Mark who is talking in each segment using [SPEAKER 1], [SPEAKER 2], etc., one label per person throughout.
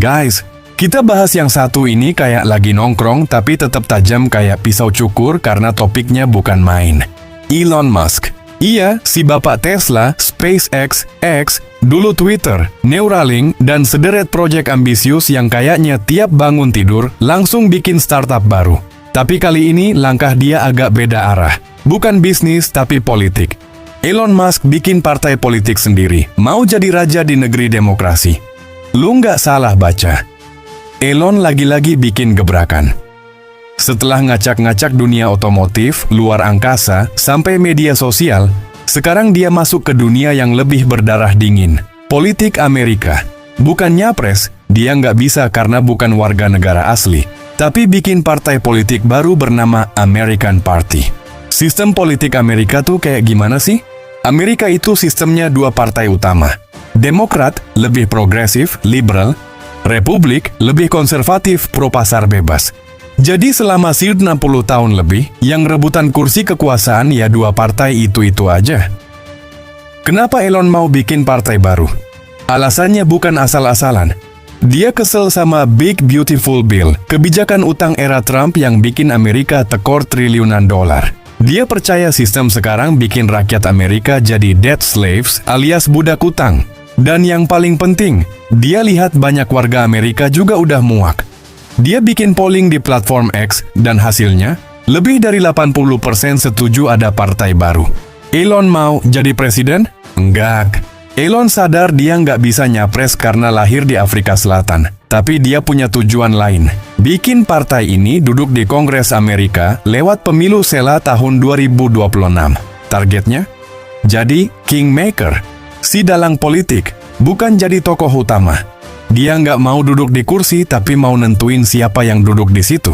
[SPEAKER 1] Guys, kita bahas yang satu ini kayak lagi nongkrong tapi tetap tajam kayak pisau cukur karena topiknya bukan main. Elon Musk. Iya, si bapak Tesla, SpaceX, X, dulu Twitter, Neuralink, dan sederet proyek ambisius yang kayaknya tiap bangun tidur langsung bikin startup baru. Tapi kali ini langkah dia agak beda arah. Bukan bisnis tapi politik. Elon Musk bikin partai politik sendiri, mau jadi raja di negeri demokrasi. Lu nggak salah baca. Elon lagi-lagi bikin gebrakan. Setelah ngacak-ngacak dunia otomotif, luar angkasa, sampai media sosial, sekarang dia masuk ke dunia yang lebih berdarah dingin. Politik Amerika. Bukan nyapres, dia nggak bisa karena bukan warga negara asli. Tapi bikin partai politik baru bernama American Party. Sistem politik Amerika tuh kayak gimana sih? Amerika itu sistemnya dua partai utama. Demokrat lebih progresif, liberal. Republik lebih konservatif, pro pasar bebas. Jadi selama 60 tahun lebih, yang rebutan kursi kekuasaan ya dua partai itu-itu aja. Kenapa Elon mau bikin partai baru? Alasannya bukan asal-asalan. Dia kesel sama Big Beautiful Bill, kebijakan utang era Trump yang bikin Amerika tekor triliunan dolar. Dia percaya sistem sekarang bikin rakyat Amerika jadi debt slaves alias budak utang. Dan yang paling penting, dia lihat banyak warga Amerika juga udah muak. Dia bikin polling di platform X dan hasilnya, lebih dari 80% setuju ada partai baru. Elon mau jadi presiden? Enggak. Elon sadar dia nggak bisa nyapres karena lahir di Afrika Selatan. Tapi dia punya tujuan lain. Bikin partai ini duduk di Kongres Amerika lewat pemilu sela tahun 2026. Targetnya? Jadi kingmaker. Si dalang politik, bukan jadi tokoh utama. Dia nggak mau duduk di kursi tapi mau nentuin siapa yang duduk di situ.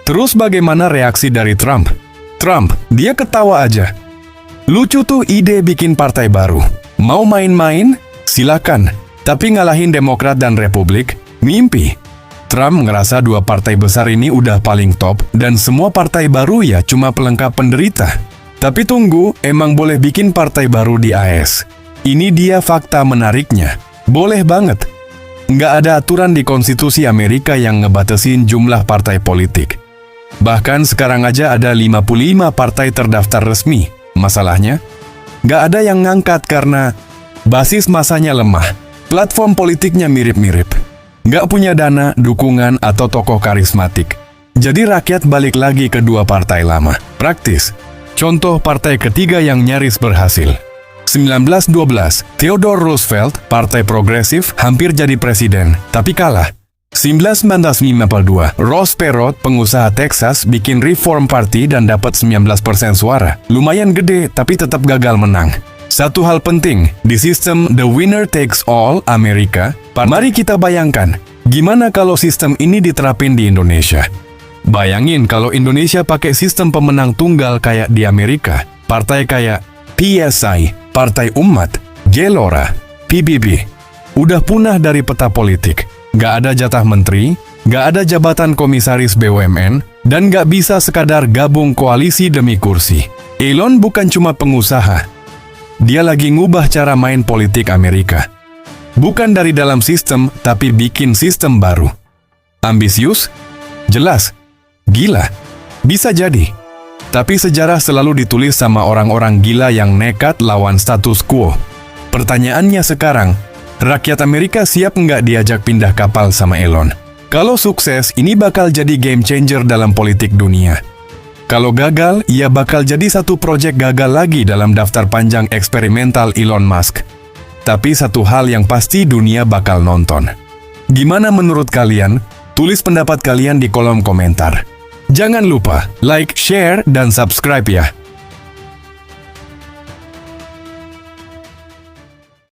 [SPEAKER 1] Terus bagaimana reaksi dari Trump? Trump, dia ketawa aja. Lucu tuh ide bikin partai baru. Mau main-main? Silakan. Tapi ngalahin Demokrat dan Republik? Mimpi. Trump ngerasa dua partai besar ini udah paling top dan semua partai baru ya cuma pelengkap penderita. Tapi tunggu, emang boleh bikin partai baru di AS. Ini dia fakta menariknya. Boleh banget. Nggak ada aturan di konstitusi Amerika yang ngebatasin jumlah partai politik. Bahkan sekarang aja ada 55 partai terdaftar resmi. Masalahnya, nggak ada yang ngangkat karena basis masanya lemah. Platform politiknya mirip-mirip. Nggak punya dana, dukungan, atau tokoh karismatik. Jadi rakyat balik lagi ke dua partai lama. Praktis. Contoh partai ketiga yang nyaris berhasil. 1912, Theodore Roosevelt, partai progresif, hampir jadi presiden, tapi kalah. 1952, Ross Perot, pengusaha Texas, bikin Reform Party dan dapat 19% suara. Lumayan gede, tapi tetap gagal menang. Satu hal penting, di sistem The Winner Takes All Amerika, mari kita bayangkan, gimana kalau sistem ini diterapin di Indonesia? Bayangin kalau Indonesia pakai sistem pemenang tunggal kayak di Amerika, partai kayak PSI, Partai Umat, Gelora, PBB, udah punah dari peta politik. Nggak ada jatah menteri, nggak ada jabatan komisaris BUMN, dan nggak bisa sekadar gabung koalisi demi kursi. Elon bukan cuma pengusaha. Dia lagi ngubah cara main politik Amerika. Bukan dari dalam sistem, tapi bikin sistem baru. Ambisius? Jelas. Gila? Bisa jadi. Tapi sejarah selalu ditulis sama orang-orang gila yang nekat lawan status quo. Pertanyaannya sekarang, rakyat Amerika siap nggak diajak pindah kapal sama Elon? Kalau sukses, ini bakal jadi game changer dalam politik dunia. Kalau gagal, ia bakal jadi satu proyek gagal lagi dalam daftar panjang eksperimental Elon Musk. Tapi satu hal yang pasti dunia bakal nonton. Gimana menurut kalian? Tulis pendapat kalian di kolom komentar. Jangan lupa like, share, dan subscribe ya.